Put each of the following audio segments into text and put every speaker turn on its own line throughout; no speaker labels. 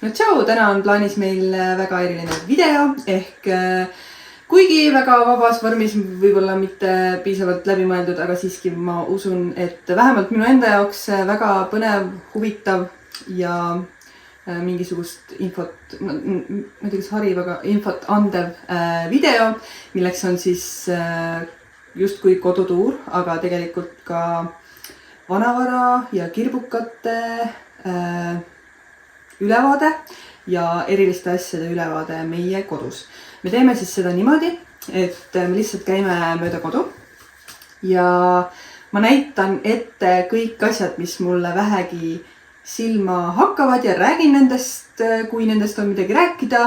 No tšau, täna on plaanis meil väga eriline video ehk kuigi väga vabas vormis, võib-olla mitte piisavalt läbimõeldud, aga siiski ma usun, et vähemalt minu enda jaoks väga põnev, huvitav ja mingisugust infot, ma ei tea, kas hariv, aga infot andev video, milleks on siis justkui kodutuur, aga tegelikult ka vanavara ja kirbukate ülevaade ja eriliste asjade ülevaade meie kodus. Me teeme siis seda niimoodi, et me lihtsalt käime mööda kodu ja ma näitan ette kõik asjad, mis mulle vähegi silma hakkavad ja räägin nendest, kui nendest on midagi rääkida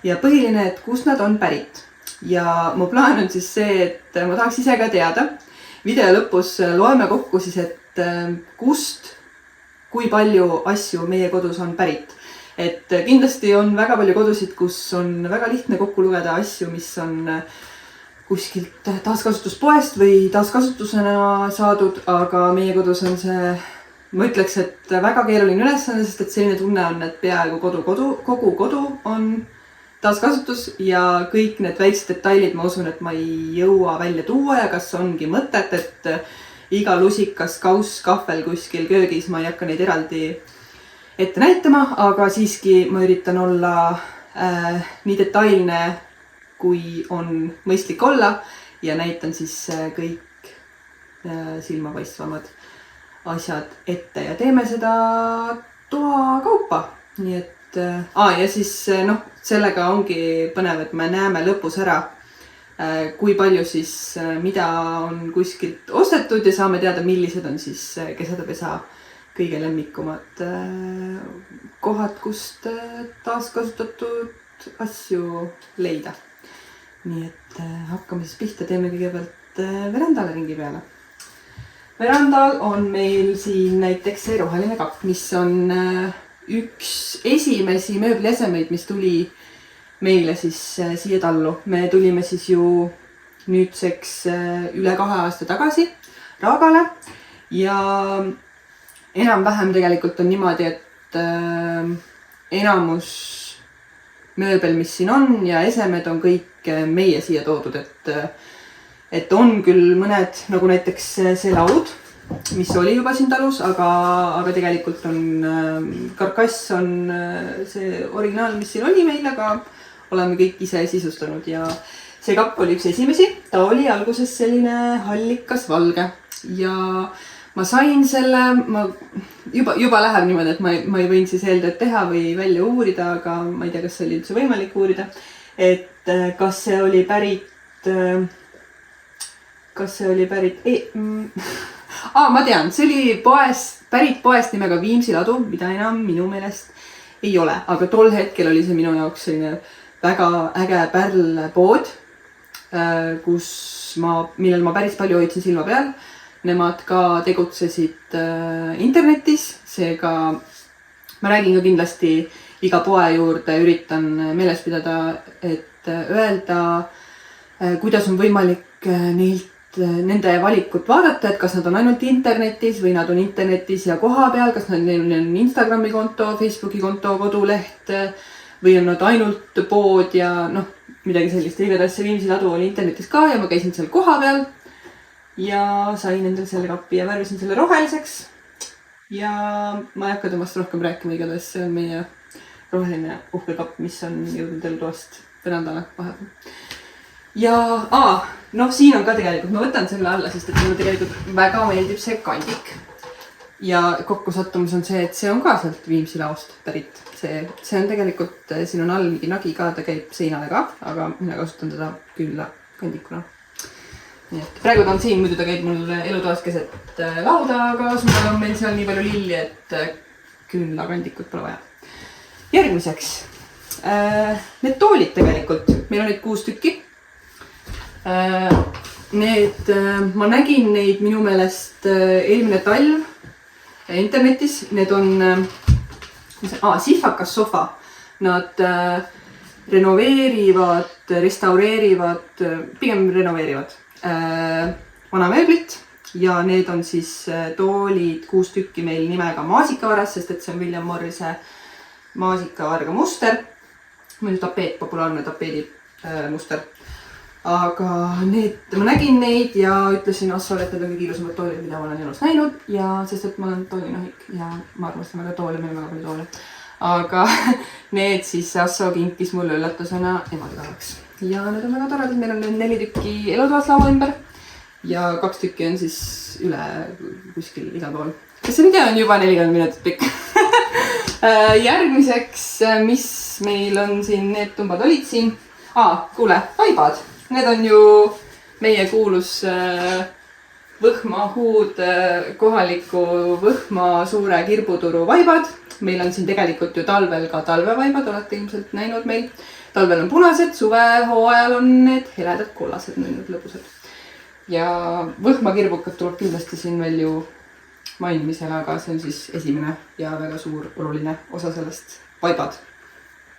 ja põhiline, et kust nad on pärit. Ja mu plaan on siis see, et ma tahaks ise ka teada. Video lõpus loeme kokku siis, et kust, kui palju asju meie kodus on pärit. Et kindlasti on väga palju kodusid, kus on väga lihtne kokku lugeda asju, mis on kuskilt taaskasutuspoest või taaskasutusena saadud, aga meie kodus on see, ma ütleks, et väga keeruline ülesanne, sest et selline tunne on, et peaaegu kogu kodu on taaskasutus ja kõik need väiksed detailid, ma usun, et ma ei jõua välja tuua ja kas ongi mõtet, et iga lusikas, kauss, kahvel kuskil köögis, ma ei hakka neid eraldi ette näitama, aga siiski ma üritan olla nii detailne, kui on mõistlik olla ja näitan siis kõik silmapaistvamad asjad ette ja teeme seda toa kaupa. Nii et, ja siis sellega ongi põnev, et me näeme lõpus ära, kui palju siis mida on kuskilt ostetud ja saame teada, millised on siis kesadapesa kõige lemmikumad kohad, kust taaskasutatud asju leida. Nii et hakkame siis pihta, teeme kõigepealt verandale ringi peale. Verandal on meil siin näiteks see roheline kapp, mis on üks esimesi mööbliesemeid, mis tuli meile siis siia tallu. Me tulime siis ju nüüdseks üle 2 aasta tagasi Raagale ja enam-vähem tegelikult on niimoodi, et enamus mööbel, mis siin on ja esemed on kõik meie siia toodud, et on küll mõned, nagu näiteks see laud, mis oli juba siin talus, aga tegelikult on karkass on see originaal, mis siin oli meil, aga oleme kõik ise sisustanud ja see kapp oli üks esimesi. Ta oli alguses selline hallikas valge ja ma sain selle, juba läheb niimoodi, et ma ei võin siis eeltööd teha või välja uurida, aga ma ei tea, kas see oli üldse võimalik uurida, et kas see oli pärit, ma tean, see oli pärit poest nimega Viimsi ladu, mida enam minu meelest ei ole, aga tol hetkel oli see minu jaoks selline väga äge pärlpood, millel ma päris palju hoidsin silma peal. Nemad ka tegutsesid internetis, seega ma räägin ka kindlasti iga poe juurde, üritan meeles pidada, et öelda, kuidas on võimalik nende valikut vaadata, et kas nad on ainult internetis või nad on internetis ja koha peal, kas neil on Instagrami konto, Facebooki konto, koduleht või on nad ainult pood ja midagi sellist. Igatahes see Viimsi ladu oli internetis ka ja ma käisin seal koha peal. Ja sain endale selle kappi ja värvisin selle roheliseks ja ma ei hakka temast rohkem rääkima, igatahes see on meie roheline uhke kapp, mis on jõudnud elutoast verandale vahepeal. Ja siin on ka tegelikult, ma võtan selle alla, sest et mulle tegelikult väga meeldib see kandik ja kokkusattumus on see, et see on ka sealt Viimsi laost pärit. See on tegelikult, siin on all mingi nagi ka, ta käib seinale ka, aga mina kasutan teda külla kandikuna. Nii et praegu ta on siin, muidu ta käib mul elutoas keset lauda, aga suvel on meil seal nii palju lilli, et külla kandikut pole vaja. Järgmiseks, need toolid tegelikult, meil on neid 6 tükki. Ma nägin neid minu meelest eelmine talv internetis, need on Sifakas sofa. Nad renoveerivad, restaureerivad, pigem renoveerivad vana mööblit ja need on siis toolid 6 tükki meil nimega Maasikavaras, sest et see on William Morrise maasikavarga muster. Meil tapeet, populaarne tapeedi muster. Aga ma nägin neid ja ütlesin Assole, et need on kõige ilusamad toolid, mida ma olen elus näinud. Ja sest, et ma olen toolinohik ja ma armastan väga toole, meil on väga palju toole. Aga need siis Asso kinkis mulle üllatusena emadepäevaks. Ja need on väga toredad, meil on 4 tükki elutoas laua ümber. Ja 2 tükki on siis üle kuskil igal pool. Kas see video on juba 40 minutit pikk? Järgmiseks, mis meil on siin, need tumbad olid siin. Kuule, vaibad. Need on ju meie kuulus Võhma huud kohaliku Võhma suure kirbuturu vaibad. Meil on siin tegelikult ju talvel ka talvevaibad, olete ilmselt näinud meil. Talvel on punased, suvehooajal on need heledad kollased, nüüd lõbusad. Ja Võhma kirbukad tuleb kindlasti siin veel ju mainimisele, aga see on siis esimene ja väga suur oluline osa sellest vaibad.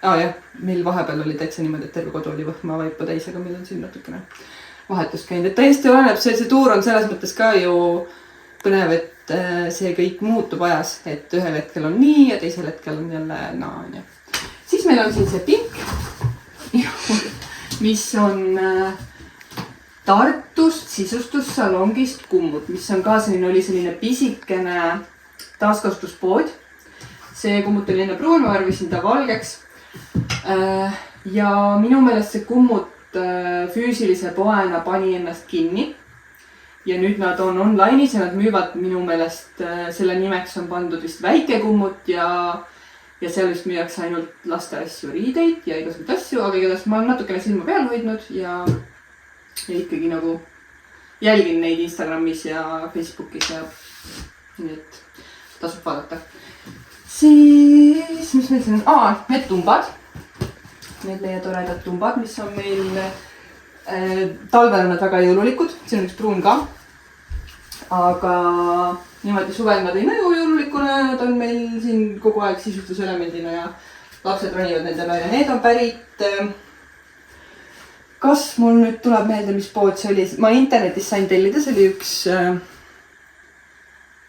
Jah, meil vahepeal oli täitsa niimoodi, et terve kodu oli Võhma vaipa täis, aga meil on siin natukene vahetust käinud. Et täiesti oleneb, see tuur on selles mõttes ka ju põnev, et see kõik muutub ajas, et ühel hetkel on nii ja teisel hetkel on jälle naa. Siis meil on siin see pink, mis on Tartust sisustussalongist Kummut, mis on ka selline pisikene taaskasutuspood. See Kummut oli enne pruun, ma värvisin ta valgeks. Ja minu meelest see Kummut füüsilise poena pani ennast kinni. Ja nüüd nad on online'is ja nad müüvad minu meelest, selle nimeks on pandud vist väike Kummut ja seal vist müüakse ainult laste asju, riideid ja igasugused asju, aga igatahes ma olen natukene silma peal hoidnud ja ikkagi nagu jälgin neid Instagramis ja Facebookis ja nii et tasub vaadata. Siis, mis meil siin on? Need tumbad. Need meie toredad tumbad, mis on meil talvel on nad väga jõululikud. Siin on üks pruun ka. Aga niimoodi suvel nad ei mõju jõululikuna. Nad on meil siin kogu aeg sisustuselemendina ja lapsed ronivad nende peale. Need on pärit... Kas mul nüüd tuleb meelde, mis pood see oli? Ma internetis sain tellida. See oli üks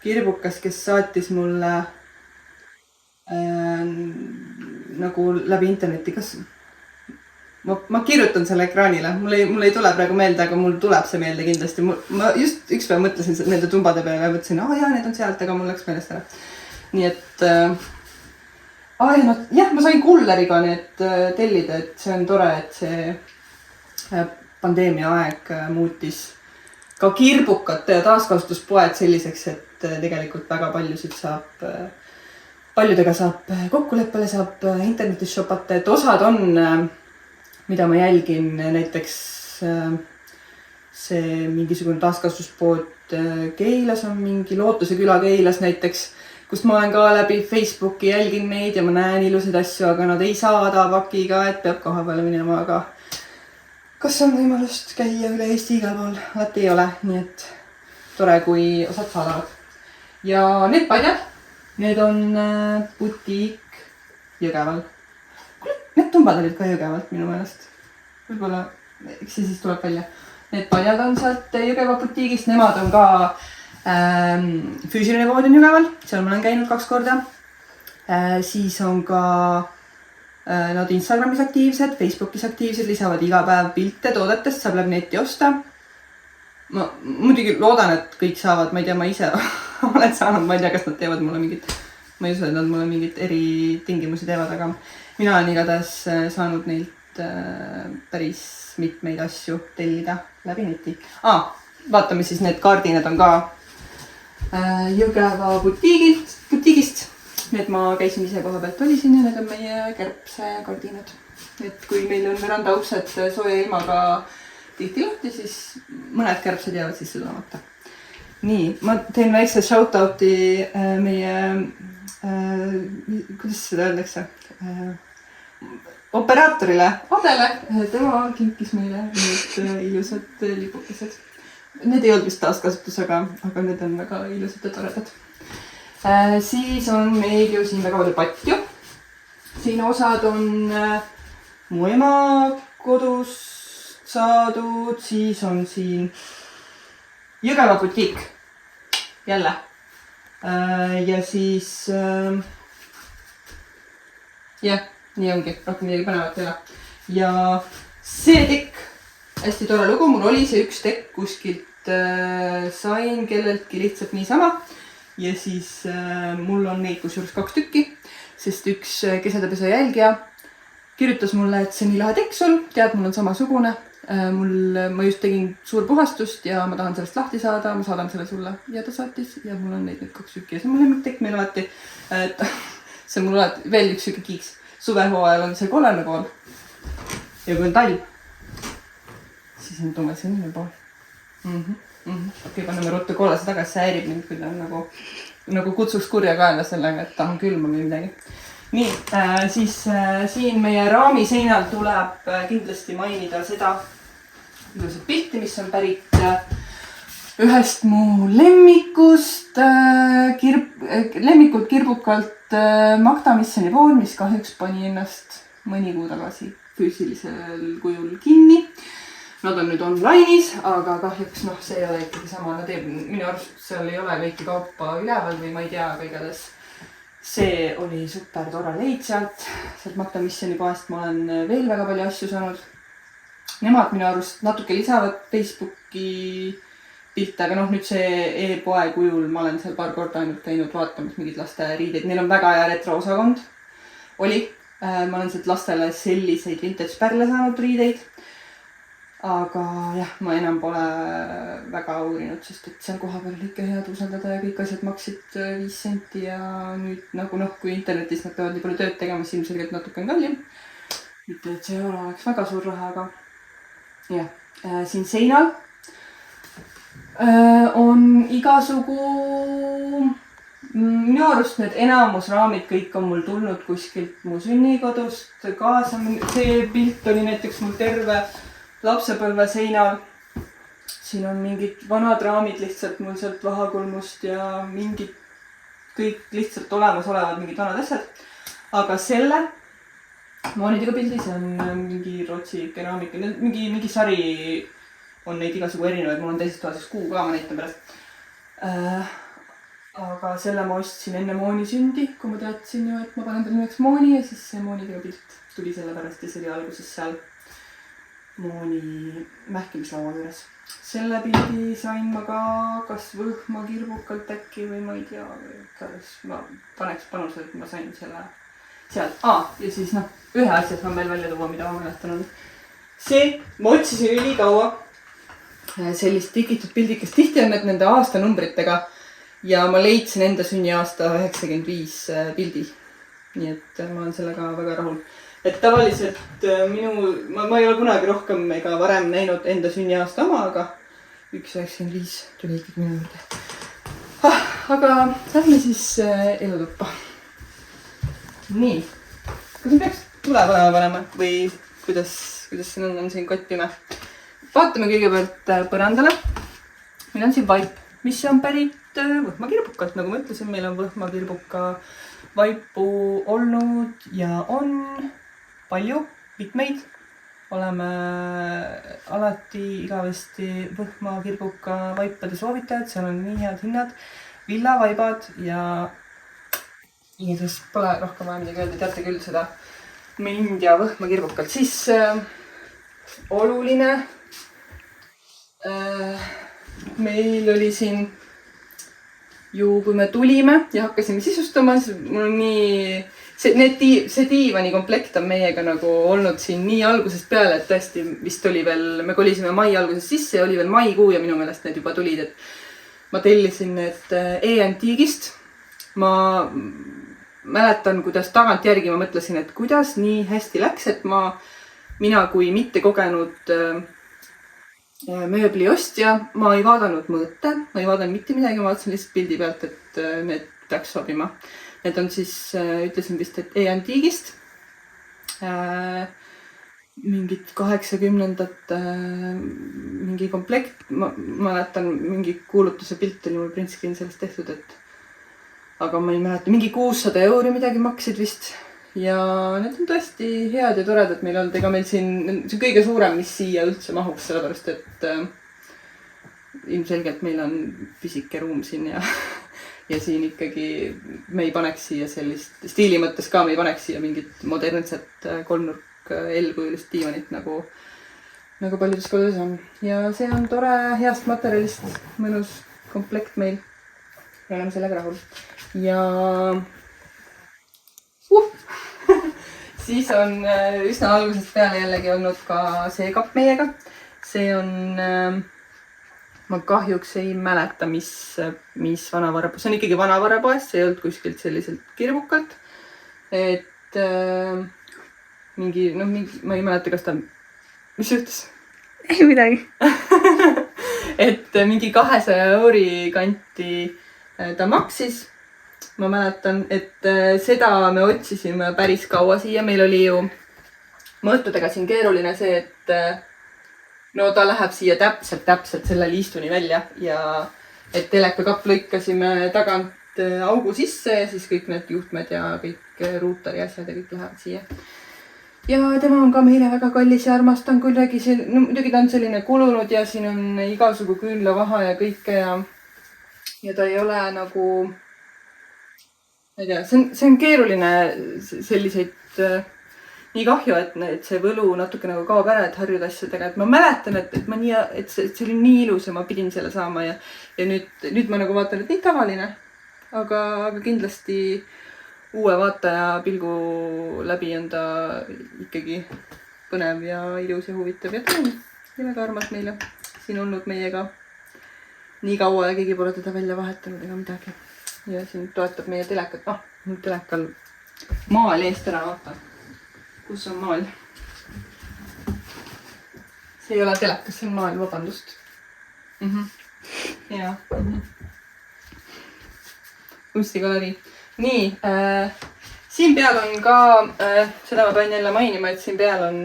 kirbukas, kes saatis mulle nagu läbi interneti. Kas... Ma kirjutan selle ekraanile. Mul ei tule praegu meelde, aga mul tuleb see meelde kindlasti. Ma just üks päev mõtlesin nende tumbade peale ja mõtlesin, jaa, need on sealt, aga mul läks meelest ära. Nii et... ma sain kulleriga need tellida, et see on tore, et see pandeemia aeg muutis ka kirbukate ja taaskasutuspoed selliseks, et tegelikult väga paljudega saab kokkuleppele, saab internetis shopata, et osad on, mida ma jälgin, näiteks see mingisugune taaskasutuspood Keilas on mingi Lootuse küla Keilas näiteks, kust ma olen ka läbi Facebooki jälgin neid ja ma näen ilusaid asju, aga nad ei saada pakiga, et peab koha peale minema, aga kas on võimalust käia üle Eesti igal pool? Alati ei ole, nii et tore, kui osad saadavad. Ja need padjad, need on butiik Jõgeval. Need tumbad olid ka Jõgevalt minu meelest. Võib-olla, eks see siis tuleb välja. Need padjad on sealt Jõgeva butiigist, nemad on ka füüsiline pood on Jõgeval, seal ma olen käinud 2 korda. Siis on ka nad Instagramis aktiivsed, Facebookis aktiivsed, lisavad iga päev pilte toodetest, saab läbi netti osta. Ma muidugi loodan, et kõik saavad, ma ei tea, ma ise olen saanud, ma ei tea, kas nad teevad mulle mingit, ma ei usu, et nad mulle mingit eritingimusi teevad, aga mina olen igatahes saanud neilt päris mitmeid asju tellida läbi neti. Vaatame siis need kardinad on ka Jõgeva butiigist. Need ma käisin ise koha pealt olisin ja need on meie kärbse kardinad. Et kui meil on verandauksed sooja ilmaga tihti lahti, siis mõned kärbsed jäävad sisse tulemata. Nii, ma teen väikse shoutouti meie, kuidas seda öeldakse, operaatorile Adele. Tema kinkis meile need ilusad lipukesed. Need ei olnud vist taaskasutus, aga need on väga ilusad ja toredad. Siis on meil ju siin väga palju patju. Siin osad on mu ema kodust saadud, siis on siin Jõgeva butiik. Jälle. Ja siis jah, nii ongi, rohkem midagi põnevat ei ole. Ja see tekk, hästi tore lugu, mul oli see üks tekk kuskilt, sain kelleltki lihtsalt niisama. Ja siis mul on neid kusjuures 2 tükki, sest üks kesedapesa jälgija kirjutas mulle, et see nii lahe tekk sul, tead, mul on samasugune. Ma just tegin suur puhastust ja ma tahan sellest lahti saada, ma saadan selle sulle. Ja ta saatis ja mul on neid nüüd 2 tükki ja see on mul lemmiktekk meil alati. Et see on mul alati veel üks süke kiiks. Suvehooajal on see kollane pool. Ja kui on talv, siis on tume sinne pool. Okei, paneme ruttu kollase tagasi, see häirib mind, kui ta on nagu kutsuks kurja kaela sellega, et tahan külma või midagi. Nii, siis siin meie raami seinal tuleb kindlasti mainida seda ilusat pilti, mis on pärit ühest mu lemmikult kirbukalt Magda Missoni pool, mis kahjuks pani ennast mõni kuu tagasi füüsilisel kujul kinni. Nad on nüüd online'is, aga kahjuks see ei ole ikkagi sama. Minu arust seal ei ole kõiki kaupa üleval või ma ei tea, aga igatahes see oli super tore leid sealt Magda Missoni poest. Ma olen veel väga palju asju saanud. Nemad minu arust natuke lisavad Facebooki pilte, aga nüüd see e-poe kujul ma olen seal paar korda ainult käinud vaatamas mingid laste riideid. Neil on väga hea retroosakond. Oli. Ma olen sealt lastele selliseid vintage pärle saanud riideid. Aga jah, ma enam pole väga uurinud, sest et seal koha peal oli ikka head usaldada ja kõik asjad maksid 5 senti ja nüüd kui internetis nad peavad nii palju tööd tegema, siis ilmselgelt natuke on kallim. Mitte, et see oleks väga suur raha, aga jah, siin seinal on igasugu, minu arust need enamusraamid kõik on mul tulnud kuskilt mu sünnikodust kaasa. See pilt oli näiteks mul terve lapsepõlve seinal. Siin on mingid vanad raamid lihtsalt mul sealt vahakulmust ja mingid kõik lihtsalt olemas olevad mingid vanad asjad. Aga selle moonidiga pildi, see on mingi Rootsi keraamika, mingi sari on neid igasugu erinevaid. Mul on teises toas kuu ka, ma näitan pärast. Aga selle ma ostsin enne Mooni sündi, kui ma teadsin ju, et ma panen tal nimeks Mooni ja siis see moonidiga pilt tuli selle pärast ja see oli alguses seal Mooni mähkimislaua juures. Selle pildi sain ma ka kas Võhma kirbukalt äkki või ma ei tea, kas ma paneks panuse, et ma sain selle sealt. Ja siis ühe asja saan veel välja tuua, mida ma mäletan on. See, ma otsisin ülikaua sellist tikitud pildikest. Tihti on need nende aastanumbritega ja ma leidsin enda sünniaasta 95 pildi. Nii et ma olen sellega väga rahul. Et tavaliselt ma ei ole kunagi rohkem ega varem näinud enda sünniaasta oma, aga 1,95 tuli ikkagi minu juurde. Aga lähme siis elutuppa. Nii, kas me peaks tule panema või kuidas siin on siin kottime? Vaatame kõigepealt põrandale. Meil on siin vaip, mis on pärit Võhma kirbukalt. Nagu ma ütlesin, meil on Võhma kirbuka vaipu olnud ja on palju, mitmeid. Oleme alati igavesti Võhma kirbuka vaipade soovitajad, seal on nii head hinnad, villavaibad ja igatahes pole rohkem vaja midagi öelda, teate küll seda mind ja Võhma kirbukalt. Siis oluline, meil oli siin ju, kui me tulime ja hakkasime sisustama, siis mul on nii see diivani komplekt on meiega nagu olnud siin nii algusest peale, et tõesti vist oli veel, me kolisime mai alguses sisse ja oli veel maikuu ja minu meelest need juba tulid, et ma tellisin need e-antiigist. Ma mäletan, kuidas tagantjärgi ma mõtlesin, et kuidas nii hästi läks, et mina kui mitte kogenud mööbliostja, ma ei vaadanud mõõte, ma ei vaadanud mitte midagi, ma vaatasin lihtsalt pildi pealt, et need peaks sobima. Need on siis, ütlesin vist, et e-antiigist. Mingid 80-ndate mingi komplekt. Ma mäletan, mingi kuulutuse pilt oli mul print screen sellest tehtud, et aga ma ei mäleta, mingi 600 € midagi maksid vist. Ja need on tõesti head ja toredad meil olnud. Ega meil siin see kõige suurem, mis siia üldse mahuks, sellepärast, et ilmselgelt meil on pisike ruum siin ja ja siin ikkagi me ei paneks siia sellist stiili mõttes ka, me ei paneks siia mingit modernset kolmnurk L-kujulist diivanit nagu paljudes kodudes on. Ja see on tore, heast materjalist, mõnus komplekt meil. Me oleme sellega rahul. Ja siis on üsna algusest peale jällegi olnud ka see kapp meiega. See on, ma kahjuks ei mäleta, mis vanavarapoest. See on ikkagi vanavarapoest, see ei olnud kuskilt selliselt kirbukalt. Et mingi, ma ei mäleta, kas ta, mis juhtus?
Ei midagi.
Et mingi 200 euri kanti ta maksis. Ma mäletan, et seda me otsisime päris kaua siia. Meil oli ju mõõtudega siin keeruline see, et no ta läheb siia täpselt selle liistuni välja ja et telekakapp lõikasime tagant augu sisse ja siis kõik need juhtmed ja kõik ruuteri asjad ja kõik lähevad siia. Ja tema on ka meile väga kallis ja armas. Ta on kuidagi muidugi ta on selline kulunud ja siin on igasugu küünlavaha ja kõike ja ta ei ole nagu ma ei tea, see on keeruline selliseid nii kahju, et see võlu natuke nagu kaob ära, et harjuda asjadega. Et ma mäletan, et see oli nii ilus ja ma pidin selle saama ja nüüd ma nagu vaatan, et nii tavaline, aga kindlasti uue vaataja pilgu läbi on ta ikkagi põnev ja ilus ja huvitav ja ta on väga armas meile siin olnud meiega nii kaua ja keegi pole teda välja vahetanud ega midagi. Ja siin toetab meie telekat. Nüüd telekal maal eest ära, vaata. Kus on maal? See ei ole telekas, see on maal, vabandust. Ja. Kunstigaleri. Nii, siin peal on ka, seda ma pean jälle mainima, et siin peal on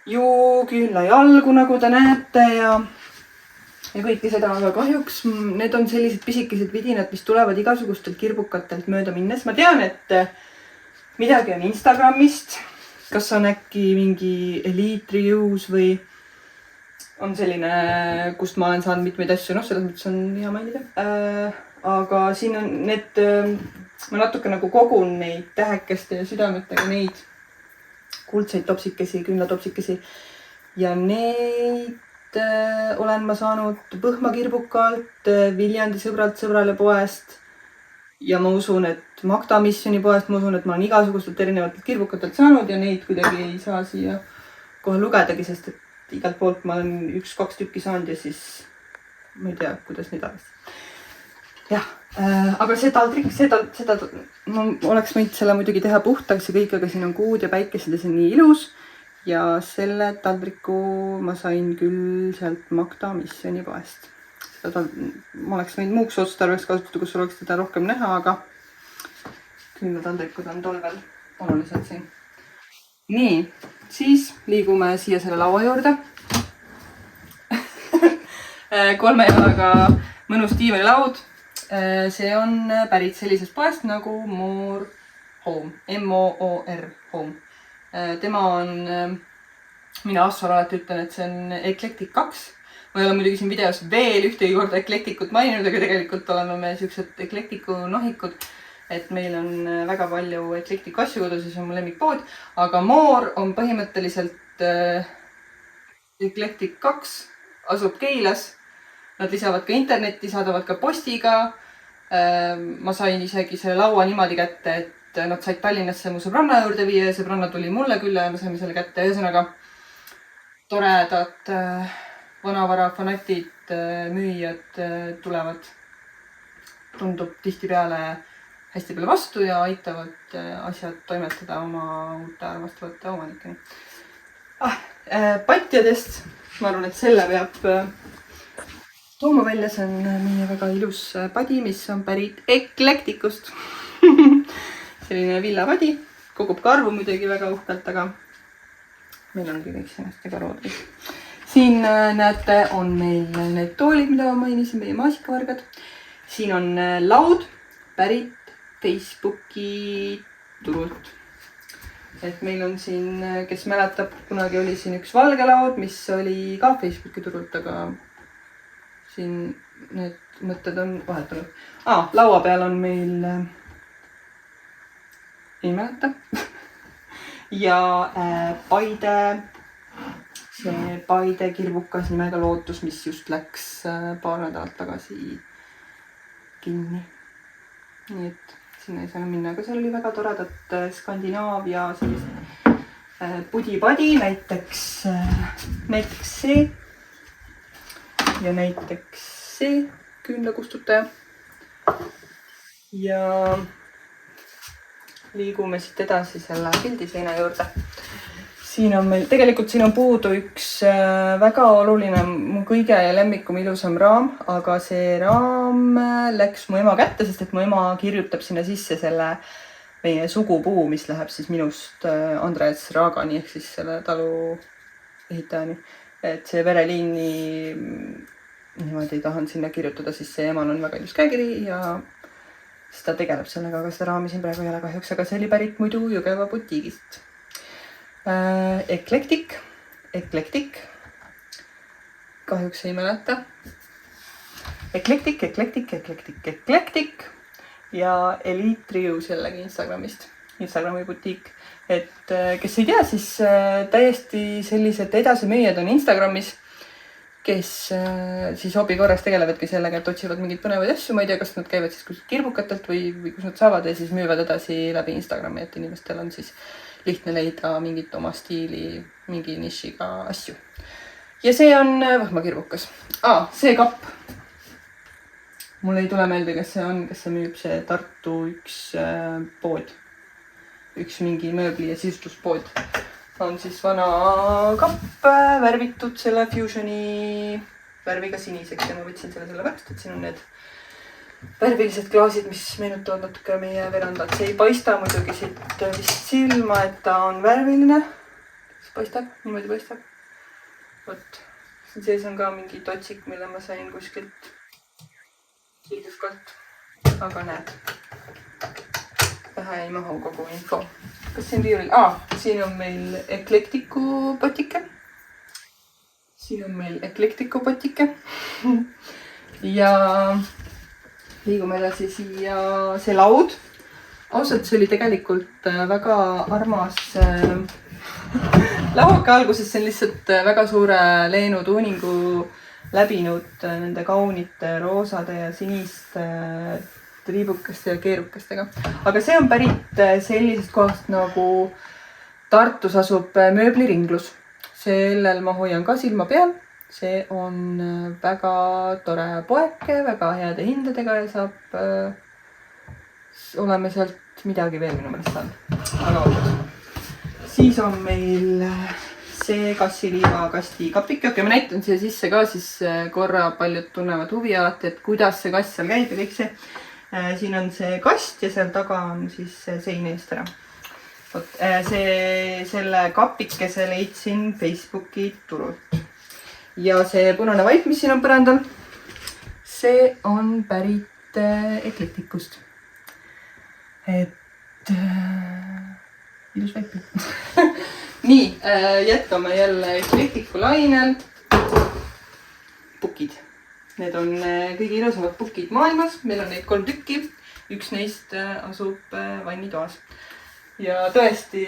ju küünlajalgu, nagu te näete ja kõike seda, aga kahjuks need on sellised pisikesed vidinad, mis tulevad igasugustelt kirbukatelt mööda minnes. Ma tean, et midagi on Instagramist, kas on äkki mingi Elite Reuse või on selline, kust ma olen saanud mitmeid asju, selles mõttes on hea mainida. Aga siin on need, ma natuke nagu kogun neid tähekeste ja südametega neid kuldseid topsikesi, küünlatopsikesi ja neid olen ma saanud Põhma kirbukalt, Viljandi sõbrale poest ja ma usun, et Magda Missioni poest, ma usun, et ma olen igasugustelt erinevatelt kirbukatelt saanud ja neid kuidagi ei saa siia kohe lugedagi, sest et igalt poolt ma olen 1-2 tükki saanud ja siis ma ei tea, kuidas neid arvestada. Jah, aga see taldrik, seda ma oleks võinud selle muidugi teha puhtaks ja kõik, aga siin on kuud ja päikesed ja see on nii ilus. Ja selle taldriku ma sain küll sealt Magda Missioni poest. Ma oleks võinud muuks otstarbeks kasutada, kus oleks teda rohkem näha, aga küünlataldrikud on talvel olulised siin. Nii, siis liigume siia selle laua juurde. 3 jalaga mõnus diivanilaud. See on pärit sellisest poest nagu More Home, M-O-O-R Home. Tema on, mina Assol alati ütlen, et see on Eclectic 2. Ma ei ole muidugi siin videos veel ühtegi korda Eclecticut maininud, aga tegelikult oleme me sellised Eclecticu nohikud, et meil on väga palju Eclecticu asju kodus ja see on mu lemmikpood. Aga More on põhimõtteliselt Eclectic 2, asub Keilas. Nad lisavad ka internetti, saadavad ka postiga. Ma sain isegi selle laua niimoodi kätte, et nad said Tallinnasse mu sõbranna juurde viia ja sõbranna tuli mulle külla ja me saime selle kätte. Ühesõnaga toredad vanavara fanatid, müüjad tulevad, tundub tihtipeale hästi palju vastu ja aitavad asjad toimetada oma uute armastavate omanikeni. Patjadest, ma arvan, et selle peab tooma välja. See on meie väga ilus padi, mis on pärit Eclecticust. Selline villapadi, kogub karvu muidugi väga uhkelt, aga meil ongi kõik sinast ega roodris. Siin näete, on meil need toolid, mida ma mainisin, meie maasikavõrgad. Siin on laud pärit Facebooki turult. Et meil on siin, kes mäletab, kunagi oli siin üks valge laud, mis oli ka Facebooki turult, aga siin need mõtted on vahetunud. Laua peal on meil, ei mäleta, ja Paide kirbukas nimega Lootus, mis just läks paar nädalat tagasi kinni. Nii et sinna ei saanud minna, aga seal oli väga toredat Skandinaavia sellist pudi-padi, näiteks see ja näiteks see küünlakustutaja. Ja liigume siit edasi selle pildiseina juurde. Tegelikult siin on puudu üks väga oluline, mu kõige lemmikum ilusam raam, aga see raam läks mu ema kätte, sest et mu ema kirjutab sinna sisse selle meie sugupuu, mis läheb siis minust Andres Raagani ehk siis selle talu ehitajani. Et see vereliini niimoodi tahan sinna kirjutada, siis see emal on väga ilus käekiri ja siis ta tegeleb sellega, aga seda raami siin praegu ei ole kahjuks, aga see oli pärit muidu Jõgeva butiigist. Eclectic, kahjuks ei mäleta. Eclectic ja Elite Rius jällegi Instagrami butiik. Et kes ei tea, siis täiesti sellised edasimüüjad on Instagramis, kes siis hobi korras tegelevadki sellega, et otsivad mingeid põnevaid asju. Ma ei tea, kas nad käivad siis kuskilt kirbukatelt või kus nad saavad ja siis müüvad edasi läbi Instagrami, et inimestel on siis lihtne leida mingit oma stiili, mingi nišiga asju. Ja see on võhmakirbukas. See kapp. Mul ei tule meelde, kes see müüb, see Tartu üks pood. Üks mingi mööbli ja sisustuspood. On siis vana kapp värvitud selle Fusioni värviga siniseks ja ma võtsin selle sellepärast, et siin on need värvilised klaasid, mis meenutavad natuke meie verandat. See ei paista muidugi siit vist silma, et ta on värviline. Paistab, niimoodi paistab. Võt, siin sees on ka mingi totsik, mille ma sain kuskilt kiiduskalt. Aga näed, vähe ei mahu kogu info. Kas siin riiulil? Siin on meil Eclecticu potike. Ja liigume edasi siia see laud. Ausalt, see oli tegelikult väga armas lauake alguses. See on lihtsalt väga suure leenu tuuningu läbinud nende kaunite roosade ja siniste triibukaste ja keerukastega. Aga see on pärit sellisest kohast nagu Tartus asub mööbliringlus. Sellel ma hoian ka silma peal. See on väga tore poeke, väga heade hindadega ja saab oleme sealt midagi veel minu meelest saanud. Aga ootad. Siis on meil see kassiliiva kasti kapik. Ma näitan siia sisse ka siis korra paljud tunnevad huvi alati, et kuidas see kass seal käib ja kõik see. Siin on see kast ja seal taga on siis sein eest ära. Selle kapikese leidsin Facebooki turult. Ja see punane vaip, mis siin on põrandal, see on pärit Eclecticust. Et ilus vaip. Nii, jätkame jälle Eclecticu lainel. Pukid. Need on kõige ilusamad pukid maailmas. Meil on neid 3 tükki. Üks neist asub vannitoas. Ja tõesti,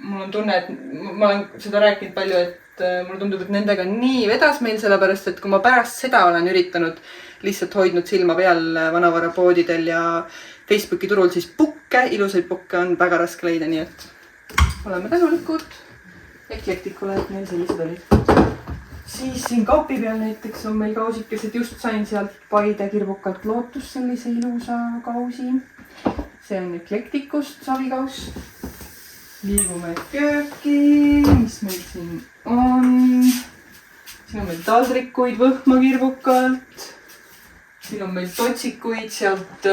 mul on tunne, et ma olen seda rääkinud palju, et mulle tundub, et nendega nii vedas meil sellepärast, et kui ma pärast seda olen üritanud lihtsalt hoidnud silma peal vanavarapoodidel ja Facebooki turul, siis ilusaid pukke on väga raske leida, nii et oleme tänulikud Eclecticule, et neil sellised olid. Siis siin kapi peal näiteks on meil kausikesed, just sain sealt Paide kirbukalt Lootus sellise ilusa kausi. See on Eclecticust savikaus. Liigume kööki, mis meil siin on. Siin on meil taldrikuid võhmakirbukalt. Siin on meil totsikuid sealt.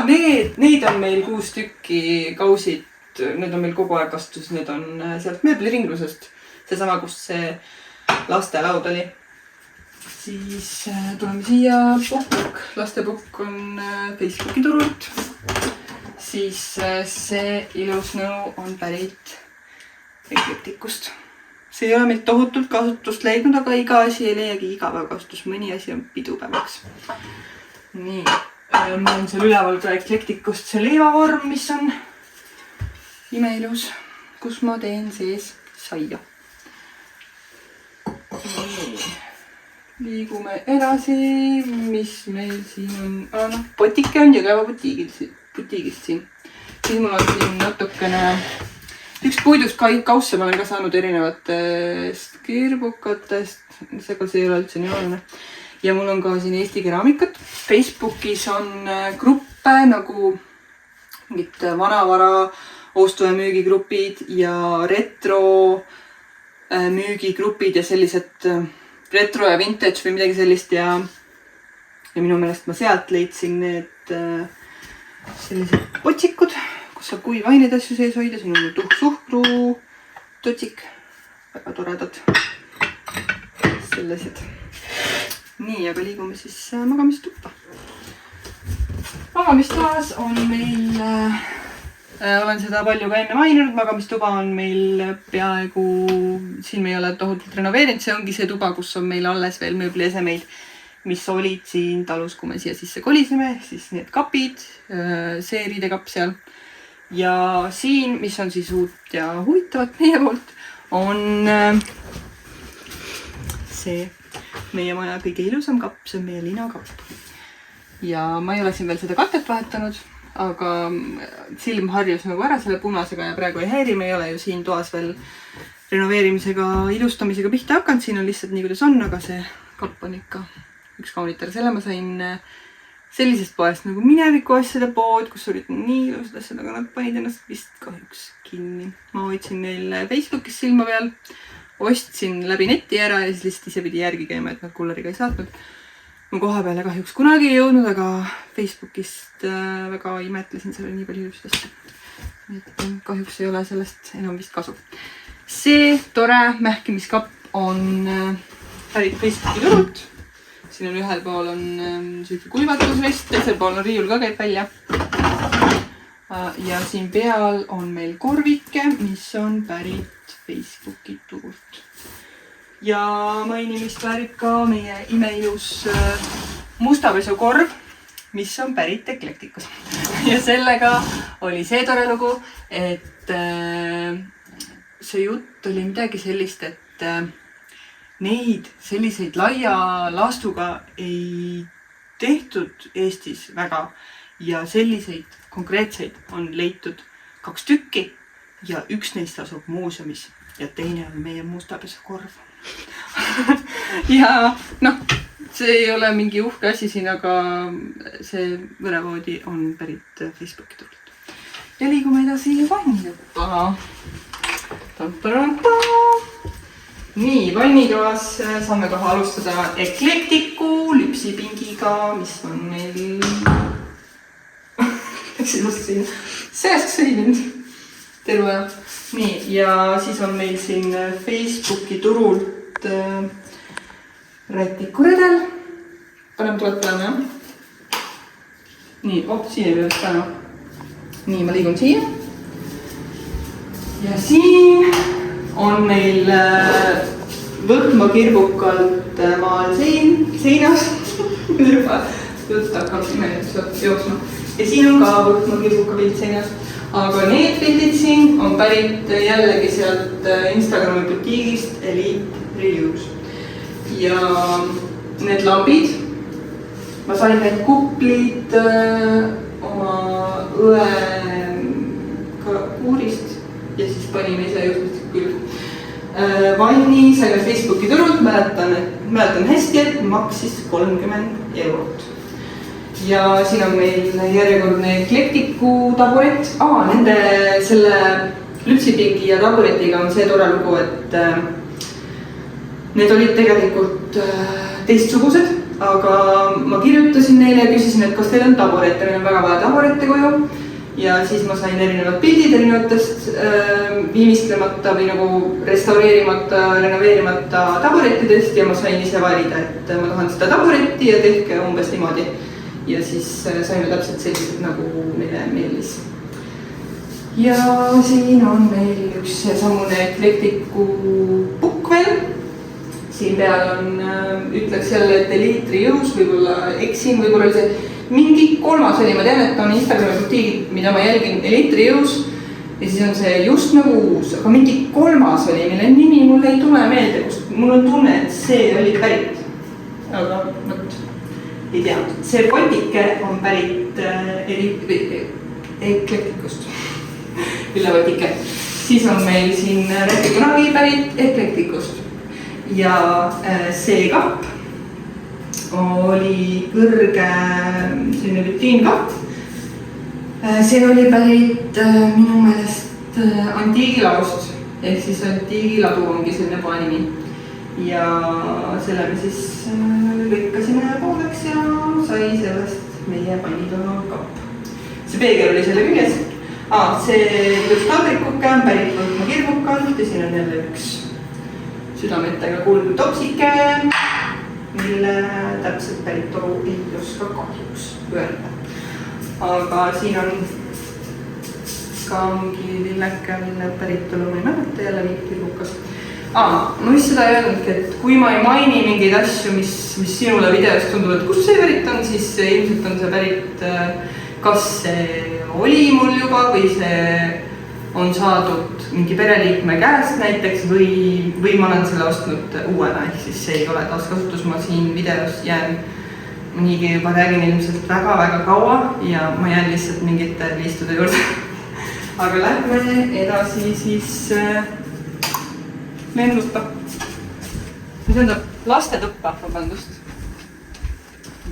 Need on meil 6 tükki kausid. Need on meil kogu aeg kastus. Need on sealt mööbliringlusest. Seesama, kus see lastelaud oli. Siis tuleme siia pukk. Lastepukk on Facebooki turult. Siis see ilus nõu on pärit Eclecticust. see ei ole meil tohutult kasutust leidnud, aga iga asi ei leiagi igapäevakasutus, mõni asi on pidupäevaks. Nii, mul on seal üleval ka Eclecticust see leivavorm, mis on imeilus, kus ma teen sees saia. Liigume edasi, mis meil siin on, potike on Jõgeva butiigist siin. Siis mul on siin natukene, üks puidust kausse ma olen ka saanud erinevatest kirbukatest, seega see ei ole üldse nii oluline. Ja mul on ka siin Eesti keraamikat. Facebookis on gruppe nagu mingid vanavara ostu- ja müügigrupid ja retro müügigrupid ja sellised retro ja vintage või midagi sellist ja minu meelest ma sealt leidsin need sellised potsikud, kus saab kuivaineid asju sees hoida. Siin on suhkru totsik, väga toredad sellised. Nii, aga liigume siis magamistuppa. Magamistoas on meil, olen seda palju ka enne maininud, magamistuba on meil peaaegu, siin me ei ole tohutult renoveerinud, see ongi see tuba, kus on meil alles veel mööbliesemeid, mis olid siin talus, kui me siia sisse kolisime, siis need kapid, see riidekapp seal. Ja siin, mis on siis uut ja huvitavat meie poolt, on see meie maja kõige ilusam kapp, see on meie linakapp. Ja ma ei ole siin veel seda katet vahetanud, aga silm harjus nagu ära selle punasega ja praegu ei häiri, me ei ole ju siin toas veel renoveerimisega, ilustamisega pihta hakanud, siin on lihtsalt nii, kuidas on, aga see kapp on ikka üks kaunitar. Selle ma sain sellisest poest nagu mineviku asjade pood, kus olid nii ilusad asjad, aga nad panid ennast vist kahjuks kinni. Ma hoidsin neil Facebookis silma peal, ostsin läbi neti ära ja siis lihtsalt ise pidi järgi käima, et nad kulleriga ei saatnud. Ma koha peale kahjuks kunagi ei jõudnud, aga Facebookist väga imetlesin selle nii palju ilusad asju. Et kahjuks ei ole sellest enam vist kasu. See tore mähkimiskapp on pärit Facebooki turult. Siin on ühel pool on selline kuivatusvest, teisel pool on riiul ka käib välja. Ja siin peal on meil korvike, mis on pärit Facebooki turult. Ja mainimist väärib ka meie imeilus mustapesukorv, mis on pärit Eclecticust. Ja sellega oli see tore lugu, et see jutt oli midagi sellist, et neid selliseid laia laastuga ei tehtud Eestis väga ja selliseid konkreetseid on leitud 2 tükki ja üks neist asub muuseumis ja teine on meie mustapesukorv. Ja noh, see ei ole mingi uhke asi siin, aga see võrevoodi on pärit Facebooki turult. Ja liigume edasi vannituppa. Nii, vannitoas saame kohe alustada Eclecticu lüpsipingiga, mis on meil siin sees sõiminud terve aja. Nii, ja siis on meil siin Facebooki turult rätikuredel. Paneme tuled peale, jah? Nii, siia peale täna. Nii, ma liigun siia. Ja siin on meil võtma kirbukalt maal seinas. Jutt hakkab imeliseks jooksma. Ja siin on ka võtma kirbuka pilt seinas. Aga need pildid siin on pärit jällegi sealt Instagrami butiigist Elite Reviews. Ja need lambid, ma sain need kuplid oma õe kuurist ja siis panime ise just küll. Vanni saime Facebooki turult, mäletan hästi, et maksis 30 €. Ja siin on meil järjekordne Eclecticu taburet. Nende selle lüpsipingi ja taburetiga on see tore lugu, et need olid tegelikult teistsugused, aga ma kirjutasin neile ja küsisin, et kas teil on taburette, meil on väga vaja taburette koju. Ja siis ma sain erinevad pildid erinevatest viimistlemata või nagu restaureerimata, renoveerimata taburettidest ja ma sain ise valida, et ma tahan seda taburetti ja tehke umbes niimoodi. Ja siis saime täpselt sellised, nagu meile meeldis. Ja siin on meil üks samune Eclecticu pukk. kokk veel. Siin peal on, ütleks jälle, et Elite Reuse, võib-olla eksin, võib-olla oli see mingi 3. oli, ma tean, et on Instagrami butiigid, mida ma jälgin, Elite Reuse ja siis on see just nagu uus, aga mingi 3. oli, mille nimi mul ei tule meelde, kust mul on tunne, et see oli pärit. Aga võt, ei tea. See potike on pärit Eclecticust. Villepotike. Siis on meil siin Repikunagi pärit Eclecticust. Ja see kapp oli kõrge selline vitriinkapp. See oli pärit minu meelest antiigiladust, ehk siis antiigiladu ongi selline paanimi. Ja selle me siis lõikasime pooleks ja sai sellest meie pannitoa kapp. See peegel oli selle küljes. See üks taldrikuke on pärit võtma kirvukalt ja siin on jälle üks südametega kuldtopsike, mille täpselt päritolu ei oska kahjuks öelda. Aga siin on ka mingi lilleke, mille päritolu ma ei mäleta jälle mingi kirvukas. Ma vist seda ei öelnudki, et kui ma ei maini mingeid asju, mis sinule videos tundub, et kust see pärit on, siis ilmselt on see pärit, kas see oli mul juba või see on saadud mingi pereliikme käest näiteks või ma olen selle ostnud uuena, ehk siis see ei ole taaskasutus, ma siin videos jään niigi juba räägin ilmselt väga-väga kaua ja ma jään lihtsalt mingite liistude juurde. Aga lähme edasi siis lennutta. See tähendab lastetõppa, vabandust.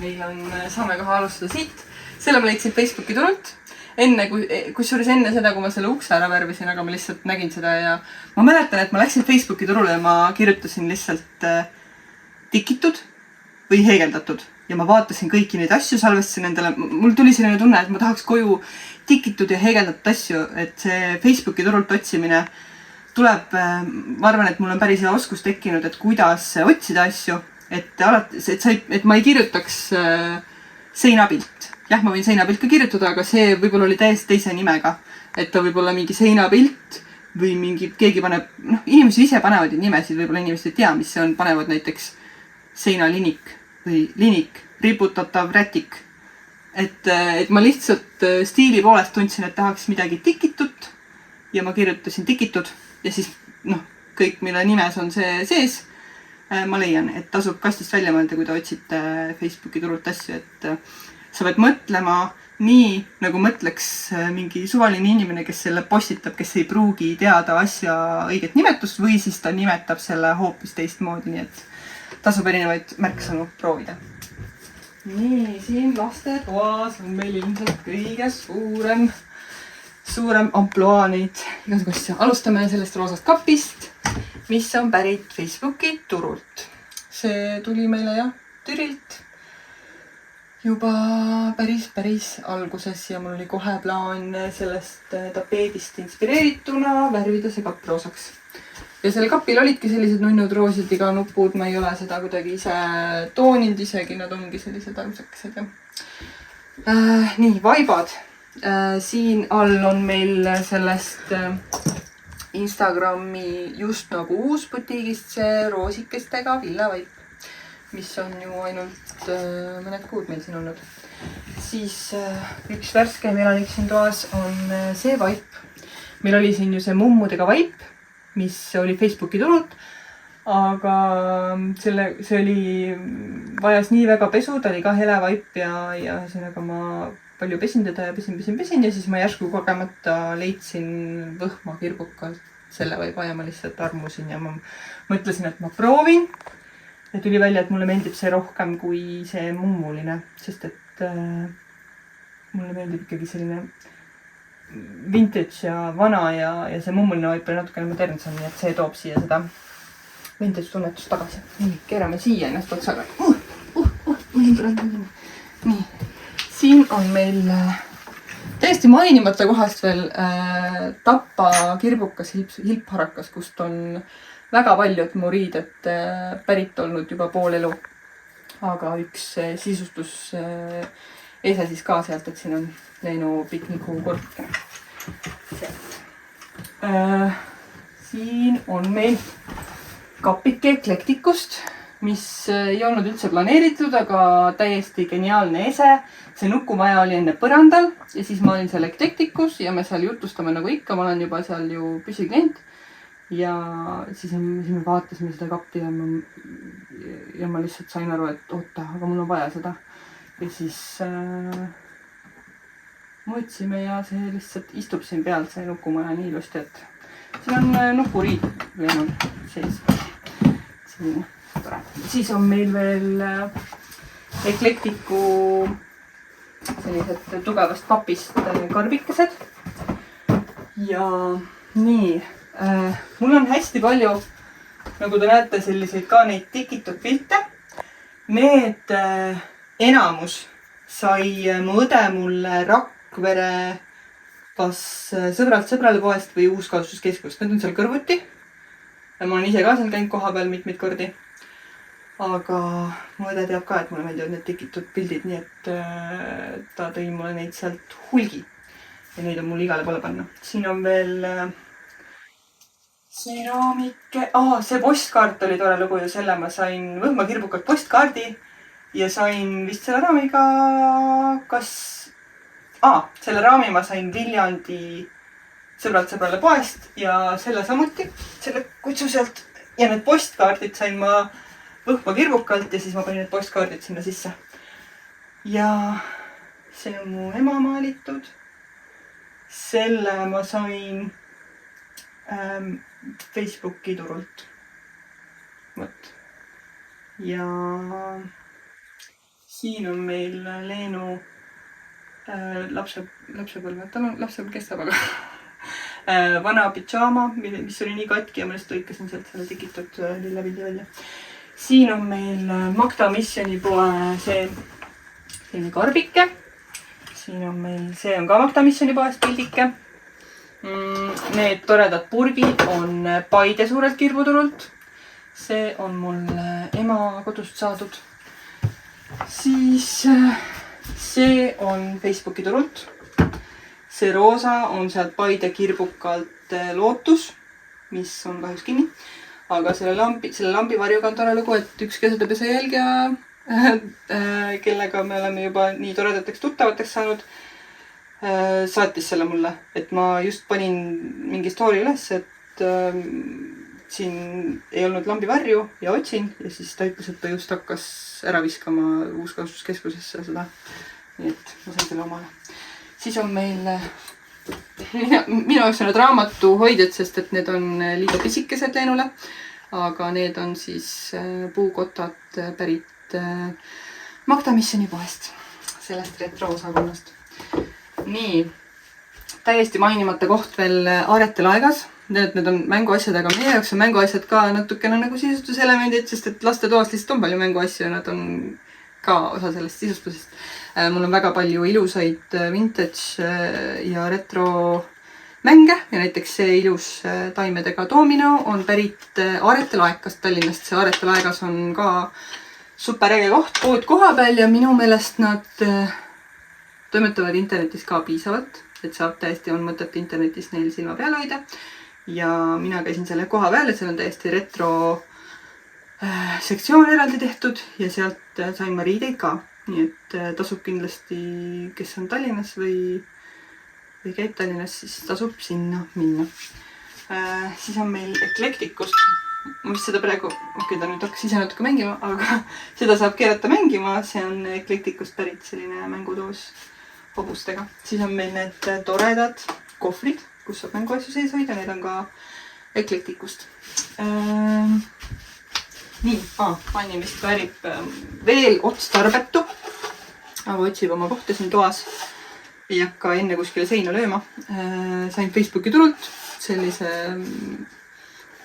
Meil on, saame kohe alustada siit. Selle ma leidsin Facebooki turult. Kusjuures enne seda, kui ma selle ukse ära värvisin, aga ma lihtsalt nägin seda ja ma mäletan, et ma läksin Facebooki turule ja ma kirjutasin lihtsalt tikitud või heegeldatud ja ma vaatasin kõiki neid asju, salvestasin endale. Mul tuli selline tunne, et ma tahaks koju tikitud ja heegeldatud asju, et see Facebooki turult otsimine tuleb, ma arvan, et mul on päris hea oskus tekkinud, et kuidas otsida asju, et ma ei kirjutaks seinapilt. Jah, ma võin seinapilt ka kirjutada, aga see võib-olla oli täiesti teise nimega. Et ta võib olla mingi seinapilt või mingi, keegi paneb, inimesed ise panevad nimesid, võib-olla inimesed ei tea, mis see on, panevad näiteks seinalinik või linik, riputatav rätik. Et ma lihtsalt stiili poolest tundsin, et tahaks midagi tikitut ja ma kirjutasin tikitud ja siis kõik, mille nimes on see sees, ma leian, et tasub kastist välja mõelda, kui te otsite Facebooki turult asju, et sa pead mõtlema nii, nagu mõtleks mingi suvaline inimene, kes selle postitab, kes ei pruugi teada asja õiget nimetust või siis ta nimetab selle hoopis teistmoodi, nii et tasub erinevaid märksõnu proovida. Nii, siin lastetoas on meil ilmselt kõige suurem amploa neid igasugu asju. Alustame sellest roosast kapist, mis on pärit Facebooki turult. See tuli meile Türilt juba päris alguses ja mul oli kohe plaan sellest tapeedist inspireerituna värvida see kapp roosaks. Ja selle kapil olidki sellised nunnud roosidiga nupud, ma ei ole seda kuidagi ise tooninud isegi, nad ongi sellised armsakesed. Nii, vaibad. Siin all on meil sellest Instagrami just nagu uus butiigist see roosikestega villavaip, mis on ju ainult mõned kuud meil siin olnud. Siis üks värske elanik siin toas on see vaip. Meil oli siin ju see mummudega vaip, mis oli Facebooki turult, aga see oli, vajas nii väga pesu, ta oli ka hele vaip ja ühesõnaga ma palju pesin teda ja pesin ja siis ma järsku kogemata leidsin võhma kirbukalt selle vaiba ja ma lihtsalt armusin ja ma mõtlesin, et ma proovin. Ja tuli välja, et mulle meeldib see rohkem kui see mummuline, sest et mulle meeldib ikkagi selline vintage ja vana ja see mummuline vaip oli natukene modernsem, nii et see toob siia seda vintage tunnetust tagasi. Nii, keerame siia ennast otsaga. Nii, siin on meil täiesti mainimata kohast veel Tapa kirbukas hilpharakas, kust on väga paljud muriided pärit olnud juba pool elu. Aga üks sisustus ese siis ka sealt, et siin on Leinu pikniku kork. Siin on meil kapike Eclecticust, mis ei olnud üldse planeeritud, aga täiesti geniaalne ese. See nukumaja oli enne põrandal ja siis ma olin seal Eclecticus ja me seal jutustame nagu ikka, ma olen juba seal ju püsiklient. Ja siis me vaatasime seda kappi ja ma lihtsalt sain aru, et oota, aga mul on vaja seda. Ja siis mõõtsime ja see lihtsalt istub siin peal, see nukumaja nii ilusti, et siin on nupuriid lennul sees. Selline tore. Siis on meil veel Eclecticu sellised tugevast papist karbikesed. Ja nii, mul on hästi palju, nagu te näete, selliseid ka neid tikitud pilte. Need enamus sai mu õde mulle Rakvere kas sõbralt sõbrale poest või Uuskasutuskeskust. Need on seal kõrvuti. Ma olen ise ka seal käinud koha peal mitmeid kordi. Aga mu õde teab ka, et mulle meeldivad need tikitud pildid, nii et ta tõi mulle neid sealt hulgi. Ja neid on mul igale poole panna. Siin on veel see raamike. See postkaart oli tore lugu ja selle ma sain Võhma kirbukalt postkaardi ja sain vist selle raamiga selle raami ma sain Viljandi sõbralt sõbrale poest ja selle samuti, selle kutsu sealt. Ja need postkaardid sain ma Võhma kirbukalt ja siis ma panin need postkaardid sinna sisse. Ja see on mu ema maalitud. Selle ma sain Facebooki turult. Võt. Ja siin on meil Leenu lapsepõlve, tal on lapsepõlv kestab, aga vana pidžaama, mis oli nii katki ja ma lihtsalt lõikasin sealt selle tikitud lillepildi välja. Siin on meil Magda Missioni poe selline karbike. Siin on meil, see on ka Magda Missioni poest pildike. Need toredad purgid on Paide suurelt kirbuturult. See on mul ema kodust saadud. Siis see on Facebooki turult. See roosa on sealt Paide kirbukalt Lootus, mis on kahjuks kinni. Aga selle lambi varjuga on tore lugu, et üks kesetapesa jälgija, kellega me oleme juba nii toredateks tuttavateks saanud, saatis selle mulle. Et ma just panin mingi story üles, et siin ei olnud lambi varju ja otsin. Ja siis ta ütles, et ta just hakkas ära viskama Uuskasutuskeskusesse seda. Nii et ma sain selle omale. Siis on meil, minu jaoks on need raamatuhoidjad, sest et need on liiga pisikesed Leenule. Aga need on siis puukotad pärit Magda Missioni poest, sellest retroosakonnast. Nii, täiesti mainimata koht veel Aarete laegas. Need on mänguasjad, aga meie jaoks on mänguasjad ka natukene nagu sisustuselemendid, sest et lastetoas lihtsalt on palju mänguasju ja nad on ka osa sellest sisustusest. Mul on väga palju ilusaid vintage ja retro mänge ja näiteks see ilus taimedega domino on pärit Aarete laekast Tallinnast. See Aarete laegas on ka superäge koht, pood koha peal ja minu meelest nad toimetavad internetis ka piisavalt, et saab täiesti on mõtet internetis neil silma peal hoida. Ja mina käisin selle koha peal, et seal on täiesti retro sektsioon eraldi tehtud ja sealt sain ma riideid ka. Nii et tasub kindlasti, kes on Tallinnas või käib Tallinnas, siis tasub sinna minna. Siis on meil Eclecticust. Ma vist seda praegu, ta nüüd hakkas ise natuke mängima, aga seda saab keerata mängima. See on Eclecticust pärit selline mängutoos hobustega. Siis on meil need toredad kohvrid, kus saab mänguasju sees hoida. Need on ka Eclecticust. Nii, Anni vist väärib veel otstarbetu. Aga otsib oma kohta siin toas. Ei hakka enne kuskile seina lööma. Sain Facebooki turult sellise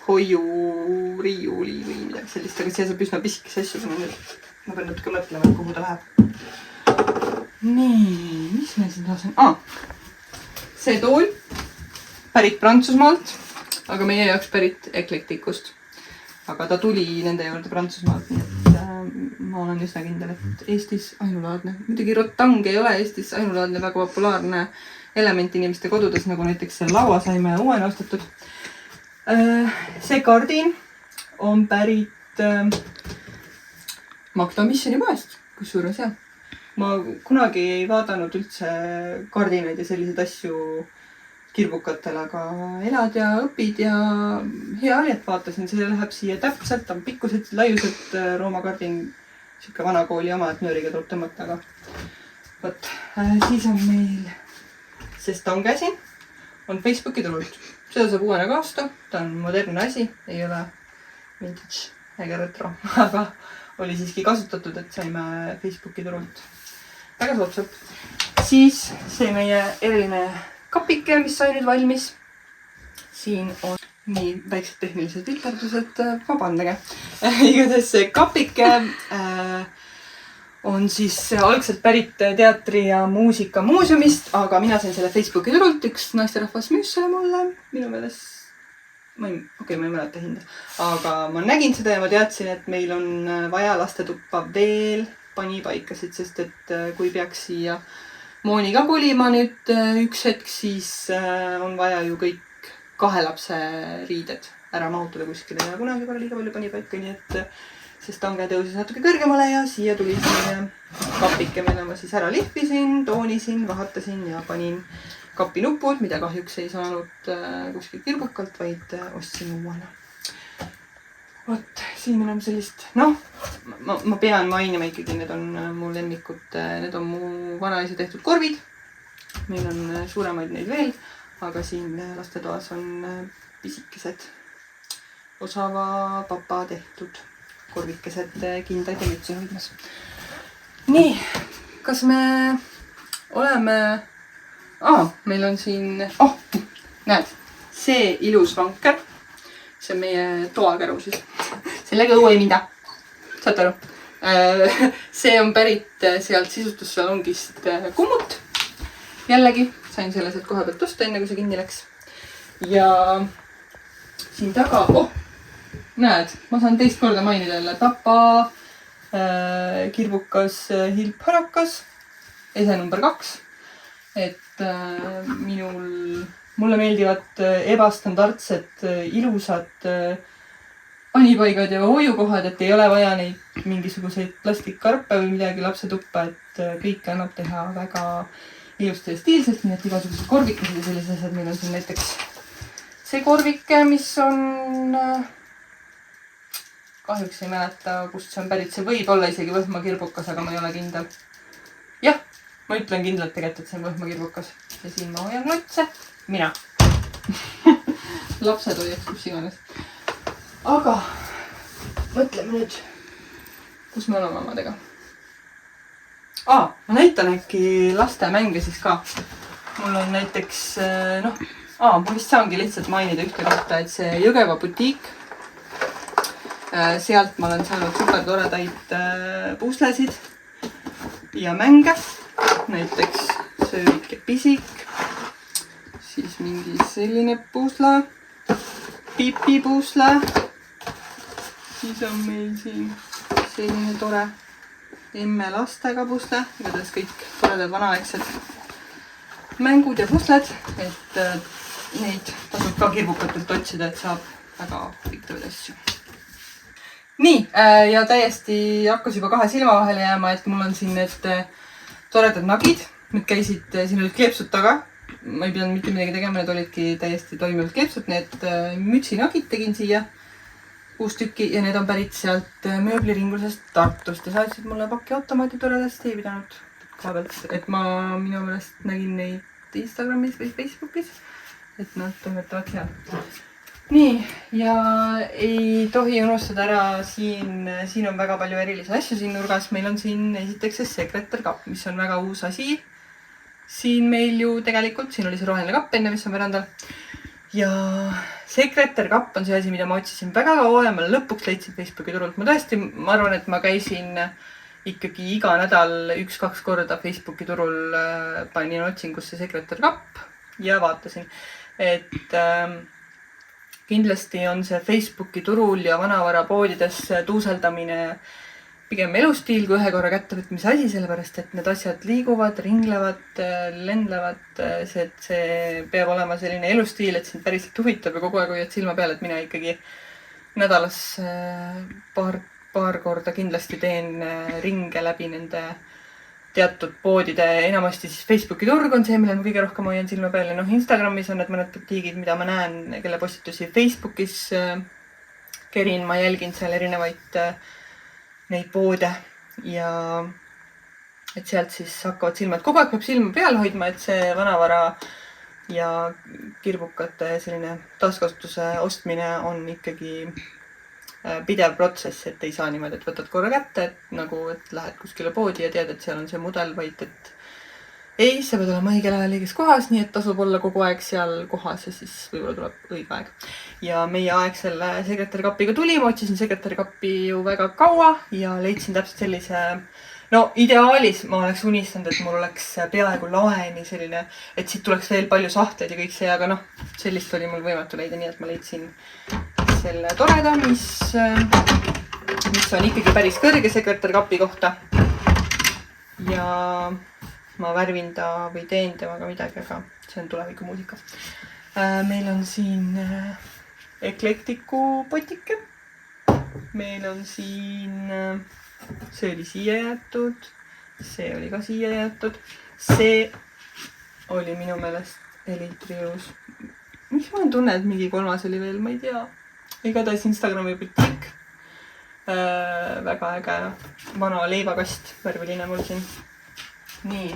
hoiuriiuli või midagi sellist, aga see saab üsna pisikese asju. Ma pean natuke mõtlema, kuhu ta läheb. Nii, mis meil siin taas on? See tool pärit Prantsusmaalt, aga meie jaoks pärit Eclecticust. Aga ta tuli nende juurde Prantsusmaalt, nii et ma olen üsna kindel, et Eestis ainulaadne. Muidugi rotang ei ole Eestis ainulaadne väga populaarne element inimeste kodudes, nagu näiteks see laua saime uuena ostetud. See kardin on pärit Magda Missioni poest, kusjuures jah. Ma kunagi ei vaadanud üldse kardinaid ja selliseid asju kirbukatel, aga elad ja õpid ja hea oli, et vaatasin, see läheb siia täpselt, on pikkused, laiused Rooma kardin, siuke vana kooli oma, et nööriga tuleb tõmmata, aga võt, siis on meil see stange siin, on Facebooki turult. Seda saab uuena ka osta, ta on modernne asi, ei ole vintage ega retro, aga oli siiski kasutatud, et saime Facebooki turult väga soodsalt. Siis see meie eriline kapike, mis sai nüüd valmis. Siin on nii väiksed tehnilised vilterdused, vabandage. Igatahes see kapike on siis algselt pärit teatri- ja muusikamuuseumist, aga mina sain selle Facebooki turult, üks naisterahvas müüs selle mulle, minu meelest, ma ei mäleta hinda, aga ma nägin seda ja ma teadsin, et meil on vaja lastetuppa veel panipaikasid, sest et kui peaks siia Mooni ka kolima nüüd üks hetk, siis on vaja ju kõik 2 lapse riided ära mahutada kuskile ja kunagi pole liiga palju panipaika, nii et see stange tõusis natuke kõrgemale ja siia tuli selline kapike, mille ma siis ära lihvisin, toonisin, vahatasin ja panin kapinupud, mida kahjuks ei saanud kuskilt kirbukalt, vaid ostsin uuena. Vot, siin meil on sellist, noh, ma pean mainima ikkagi, need on mu lemmikud, need on mu vanaisa tehtud korvid. Meil on suuremaid neid veel, aga siin lastetoas on pisikesed osava papa tehtud korvikesed kindaid ja mütsi hoidmas. Nii, kas me oleme... meil on siin... näed, see ilus vanker. See on meie toakäru siis. Sellega õue ei mida. Saad aru? See on pärit sealt sisustussalongist kummut. Jällegi, sain selle sealt koha pealt osta, enne kui see kinni läks. Ja siin taga... näed, ma saan teist korda mainida jälle Tapa, kirbukas hilpharakas, ese number 2. Et mulle meeldivad ebastandardsed, ilusad panipaigad ja hoiukohad, et ei ole vaja neid mingisuguseid plastikkarpe või midagi lapsetuppa, et kõike annab teha väga ilusti ja stiilselt, nii et igasugused korvikesed ja sellised asjad. Meil on siin näiteks see korvike, mis on... kahjuks ei mäleta, kust see on pärit. See võib olla isegi Võhma kirbukas, aga ma ei ole kindel. Jah, ma ütlen kindlalt tegelikult, et see on Võhma kirbukas. Ja siin ma hoian klotse. Mina. Lapsed hoiaks, kus iganes. Aga mõtleme nüüd, kus me oleme omadega. Ma näitan äkki laste mänge siis ka. Mul on näiteks, ma vist saangi lihtsalt mainida ühte kohta, et see Jõgeva butiik. Sealt ma olen saanud super toredaid puslesid ja mänge. Näiteks söölik ja pisik. Siis mingi selline pusle. Pipi pusle. Siis on meil siin selline tore emme lastega pusle. Igatahes kõik toredad vanaaegsed mängud ja pusled. Et neid tasub ka kirbukatelt otsida, et saab väga huvitavaid asju. Nii, ja täiesti hakkas juba 2 silma vahele jääma, et mul on siin need toredad nagid. Need käisid, siin olid kleepsud taga. Ma ei pidanud mitte midagi tegema, need olidki täiesti toimivad kleepsud. Need mütsinagid tegin siia 6 tükki ja need on pärit sealt mööbliringlusest Tartust. Ja saatsid mulle paki automaadi toredasti, ei pidanud koha pealt. Et ma minu meelest nägin neid Instagramis või Facebookis, et nad toimetavad seal. Nii, ja ei tohi unustada ära, siin on väga palju erilisi asju siin nurgas. Meil on siin esiteks see Secreter kapp, mis on väga uus asi. Siin meil ju tegelikult, siin oli see roheline kapp enne, mis on verandal. Ja Secreter kapp on see asi, mida ma otsisin väga kaua ja ma lõpuks leidsin Facebooki turult. Ma arvan, et ma käisin ikkagi iga nädal 1-2 korda Facebooki turul, panin otsingusse Secreter kapp ja vaatasin, et kindlasti on see Facebooki turul ja vanavarapoodides tuuseldamine pigem elustiil kui ühe korra kättevõtmise asi, sellepärast et need asjad liiguvad, ringlevad, lendlevad. See peab olema selline elustiil, et sind päriselt huvitab ja kogu aeg hoiad silma peal, et mina ikkagi nädalas paar korda kindlasti teen ringe läbi nende teatud poodide, enamasti siis Facebooki turg on see, millel ma kõige rohkem hoian silma peal ja noh, Instagramis on need mõned butiigid, mida ma näen, kelle postitusi Facebookis kerin, ma jälgin seal erinevaid neid poode ja et sealt siis hakkavad silmad, kogu aeg peab silma peal hoidma, et see vanavara ja kirbukate selline taaskasutuse ostmine on ikkagi pidev protsess, et ei saa niimoodi, et võtad korra kätte, et nagu, et lähed kuskile poodi ja tead, et seal on see mudel, vaid et ei, sa pead olema õigel ajal õiges kohas, nii et tasub olla kogu aeg seal kohas ja siis võib-olla tuleb õige aeg. Ja meie aeg selle sekretärikapiga tuli, ma otsisin sekretärikappi ju väga kaua ja leidsin täpselt sellise, no ideaalis ma oleks unistanud, et mul oleks peaaegu laeni selline, et siit tuleks veel palju sahtleid ja kõik see, aga noh, sellist oli mul võimatu leida, nii et ma leidsin selle toreda, mis on ikkagi päris kõrge sekretärikapi kohta. Ja ma värvin ta või teen temaga midagi, aga see on tulevikumuusika. Meil on siin Eclecticu potike. Meil on siin, see oli siia jäetud, see oli ka siia jäetud. See oli minu meelest Elitrius. Miks ma tunne, et mingi kolmas oli veel, ma ei tea. Igatahes Instagrami butiik. Väga äge vana leivakast, värviline mul siin. Nii,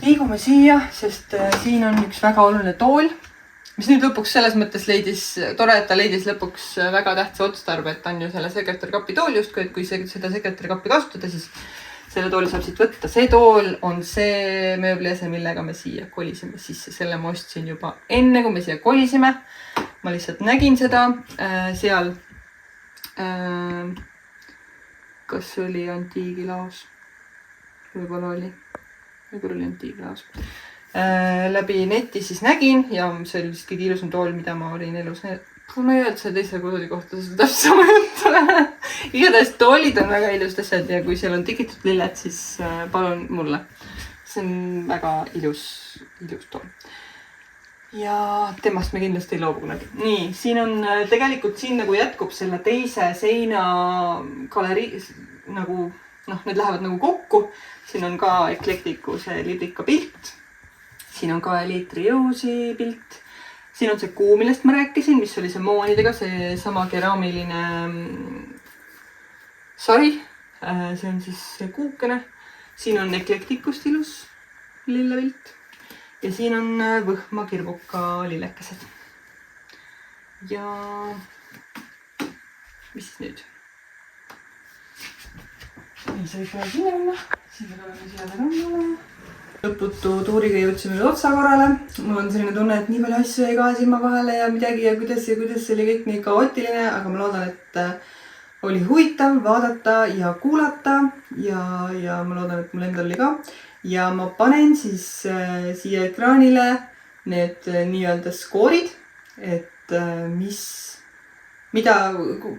liigume siia, sest siin on üks väga oluline tool, mis nüüd lõpuks selles mõttes tore, et ta leidis lõpuks väga tähtsa otstarbe, et on ju selle sekretärikapi tool justkui, et kui seda sekretärikappi kasutada, siis selle tooli saab siit võtta. See tool on see mööbliase, millega me siia kolisime sisse. Selle ma ostsin juba enne, kui me siia kolisime. Ma lihtsalt nägin seda seal, kas oli antiigilaos, võib-olla oli antiigilaos. Läbi neti siis nägin ja see oli vist kõige ilusam tool, mida ma olin elus. Ma ei öelnud selle teise koduli kohta seda täpselt sama juttu. Igatahes toolid on väga ilusad asjad ja kui seal on tikitud lilled, siis palun mulle. See on väga ilus tool. Ja temast me kindlasti ei loobu kunagi. Nii, siin on tegelikult siin nagu jätkub selle teise seina galerii, nagu, noh, need lähevad nagu kokku. Siin on ka Eclecticu see librika pilt. Siin on ka Elitriusi pilt. Siin on see kuu, millest ma rääkisin, mis oli see moonidega, see sama keraamiline sari. See on siis see kuukene. Siin on Eclecticust ilus lillepilt. Ja siin on võhma kirbuka lillekesed. Ja mis siis nüüd? Nii, see võib kohe sinna minna. Siin me tuleme siia rannale. Lõputu tuuriga jõudsime otsa korrale. Mul on selline tunne, et nii palju asju jäi kahe silma vahele ja midagi ja kuidas see oli kõik nii kaootiline, aga ma loodan, et oli huvitav vaadata ja kuulata ja ma loodan, et mul endal oli ka. Ja ma panen siis siia ekraanile need nii-öelda skoorid, et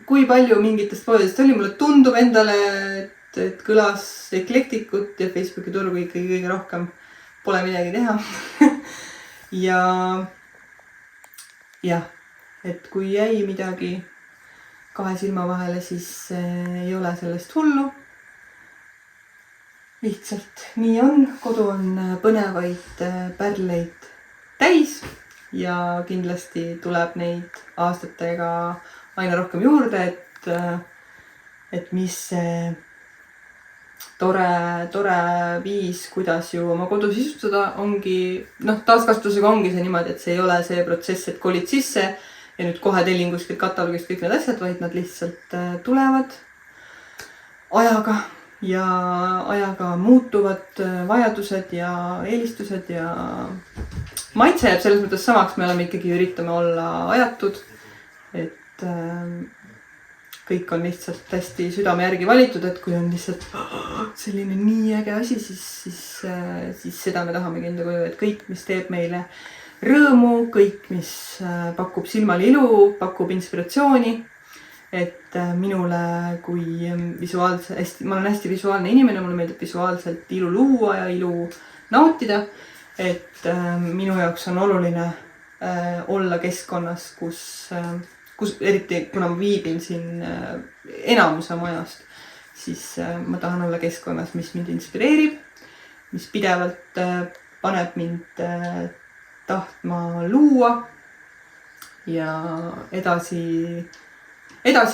kui palju mingitest poodidest oli. Mulle tundub endale, et kõlas Eclecticut ja Facebooki turgu ikkagi kõige rohkem. Pole midagi teha. ja, et kui jäi midagi kahe silma vahele, siis ei ole sellest hullu. Lihtsalt nii on, kodu on põnevaid pärleid täis ja kindlasti tuleb neid aastatega aina rohkem juurde, et mis see tore viis, kuidas ju oma kodu sisustada ongi, noh, taaskasutusega ongi see niimoodi, et see ei ole see protsess, et kolid sisse ja nüüd kohe tellin kuskilt kataloogist kõik need asjad, vaid nad lihtsalt tulevad ajaga. Ja ajaga muutuvad vajadused ja eelistused ja maitse jääb selles mõttes samaks, me oleme ikkagi üritame olla ajatud, et kõik on lihtsalt hästi südame järgi valitud, et kui on lihtsalt selline nii äge asi, siis seda me tahamegi enda koju, et kõik, mis teeb meile rõõmu, kõik, mis pakub silmale ilu, pakub inspiratsiooni. Et minule kui ma olen hästi visuaalne inimene, mulle meeldib visuaalselt ilu luua ja ilu nautida, et minu jaoks on oluline olla keskkonnas, kus eriti kuna ma viibin siin enamuse oma ajast, siis ma tahan olla keskkonnas, mis mind inspireerib, mis pidevalt paneb mind tahtma luua ja edasi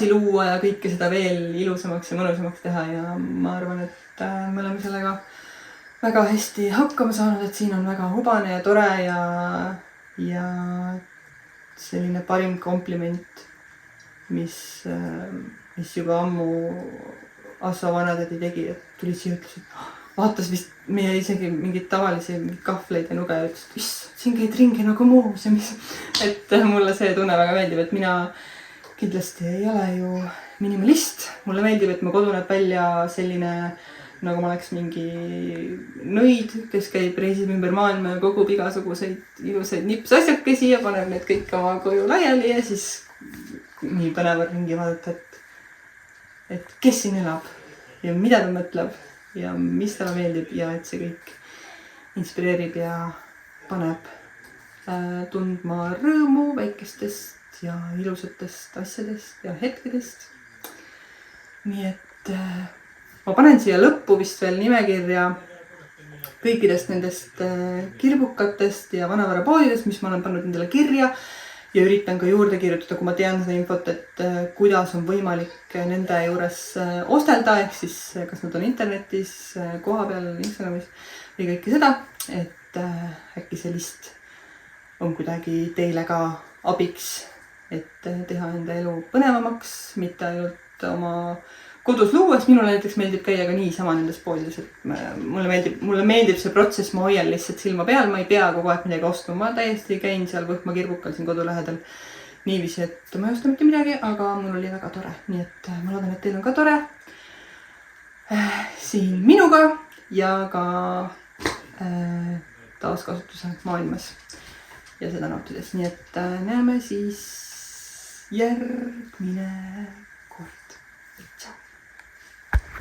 luua ja kõike seda veel ilusamaks ja mõnusamaks teha ja ma arvan, et me oleme sellega väga hästi hakkama saanud, et siin on väga hubane ja tore ja selline parim kompliment, mis juba ammu Asso vanatädi tegi, et tuli siia, ütles, et vaatas vist meie isegi mingeid tavalisi kahvleid ja nuge ja ütles, et siin käid ringi nagu muuseumis. Et mulle see tunne väga meeldib, et mina kindlasti ei ole ju minimalist. Mulle meeldib, et mu kodu näeb välja selline, nagu ma oleks mingi nõid, kes käib, reisib ümber maailma ja kogub igasuguseid ilusaid nipsasjakesi ja paneb need kõik oma koju laiali ja siis nii põnevad ringi vaadata, et kes siin elab ja mida ta mõtleb ja mis talle meeldib ja et see kõik inspireerib ja paneb tundma rõõmu väikestest ja ilusatest asjadest ja hetkedest. Nii et ma panen siia lõppu vist veel nimekirja kõikidest nendest kirbukatest ja vanavarapoodidest, mis ma olen pannud endale kirja ja üritan ka juurde kirjutada, kui ma tean seda infot, et kuidas on võimalik nende juures ostelda, ehk siis kas nad on internetis, koha peal, Instagramis või kõike seda, et äkki see list on kuidagi teile ka abiks, et teha enda elu põnevamaks, mitte ainult oma kodus luues. Minule näiteks meeldib käia ka niisama nendes poodides, et mulle meeldib see protsess, ma hoian lihtsalt silma peal, ma ei pea kogu aeg midagi ostma, ma täiesti käin seal Võhma kirbukal siin kodu lähedal niiviisi, et ma ei osta mitte midagi, aga mul oli väga tore, nii et ma loodan, et teil on ka tore siin minuga ja ka taaskasutuse maailmas ja seda nautides, nii et näeme siis järgmine